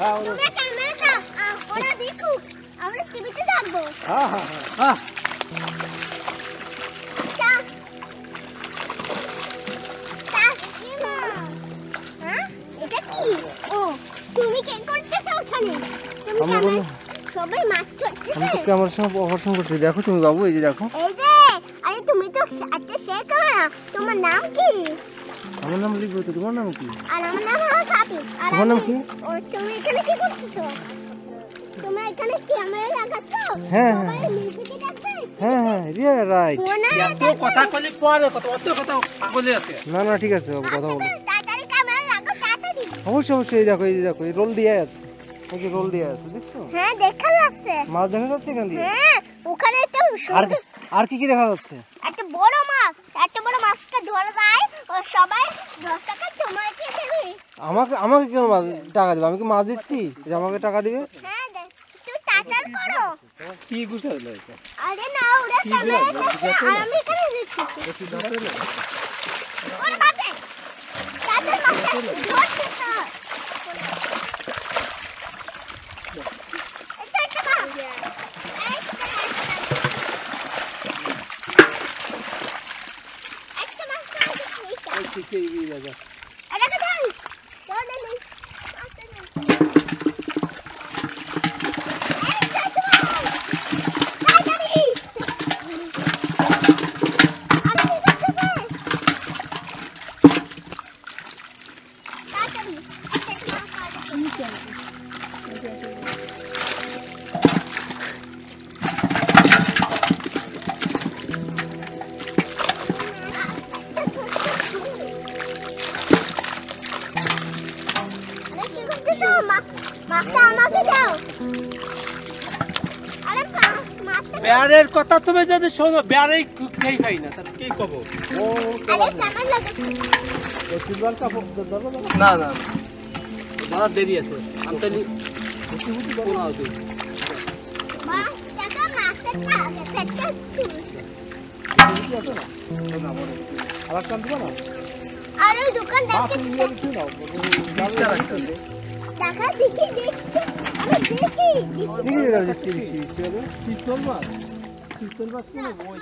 তোমরা ক্যামেরা দাও, ওরা দেখুক, আমরা টিভিতে দেখবো। হ্যাঁ হ্যাঁ হ্যাঁ এটা কি? ও, তুমি কি করতেছো ওখানে? তুমি সবাই মাছ ধরছে। আমি তো ক্যামেরার সঙ্গে অপারেশন করছি, দেখো তুমি বাবু, এই যে দেখো। এই যে, আরে তুমি তো একটা শেখ না, তোমার নাম কি? আমার নাম লিখবো তো, তোমার নাম কি? আর আমার নাম হলো সাবি। আর তোমার নাম কি? ও, তুমি এখানে কি করতেছো? তোমরা এখানে ক্যামেরা লাগাচ্ছো? হ্যাঁ সবাই মিউজিক দেখছে? হ্যাঁ হ্যাঁ রিয়া রাইট। এত কথা কইলে পরে কত অত কথা বলে আছে। না না ঠিক আছে বাবু, কথা বলো। তাড়াতাড়ি ক্যামেরা লাগাও, তাড়াতাড়ি। অবশ্যই অবশ্যই, এই দেখো, এই যে দেখো, এই রোল দিয়ে আছে, ওই যে রোল দিয়ে আছে, দেখছো? হ্যাঁ, দেখা যাচ্ছে। মাছ দেখা যাচ্ছে এখান দিয়ে? হ্যাঁ, ওখানে তো আর আর কি কি দেখা যাচ্ছে? একটা বড় মাছ, এত বড় মাছটা ধরা যায়, ও সবাই 10 টাকা জমা দিয়ে দেবে। আমাকে আমাকে কেন মাছ টাকা দিবে? আমি কি মাছ দিচ্ছি যে আমাকে টাকা দিবে? হ্যাঁ, তুই টাটার করো। কি গুছাইলো এটা? আরে না, ওরা ক্যামেরা দেখছে আর আমি এখানে দেখছি। ওরে বাপরে, টাটার মাছটা ধরছে স্যার। এটা একটা মাছ। একটা মাছ ধরছে। এই ঠিক এই দাদা। এটাকে ধর, ধর দিলি। আচ্ছা না। এই টাটা মাছ। তাড়াতাড়ি। আরে কি করতেছে? তাড়াতাড়ি। একটা মাছ আছে। আরে কি করতেছো? মাছটা আমাকে দাও। আরে মাছটা বেয়ারের কথা তুমি যদি শোনো, বেয়ারেই খেই খাই না, তার কি কব? ও আরে কেমন লাগে? সিলভার কাপ ধরো না। না না, বড় দেরি আছে। আমি তো কোন আছে? মাছটা মাছের খাগে সেটা আর কান দিবা না? আর ওই দোকান মাছ দেখতে নিয়ে কি নাও? দেখা দেখি দেখতে আমি দেখি দিচ্ছি দিচ্ছি দিচ্ছি। চিতল মাছ, চিতল মাছ কোন বই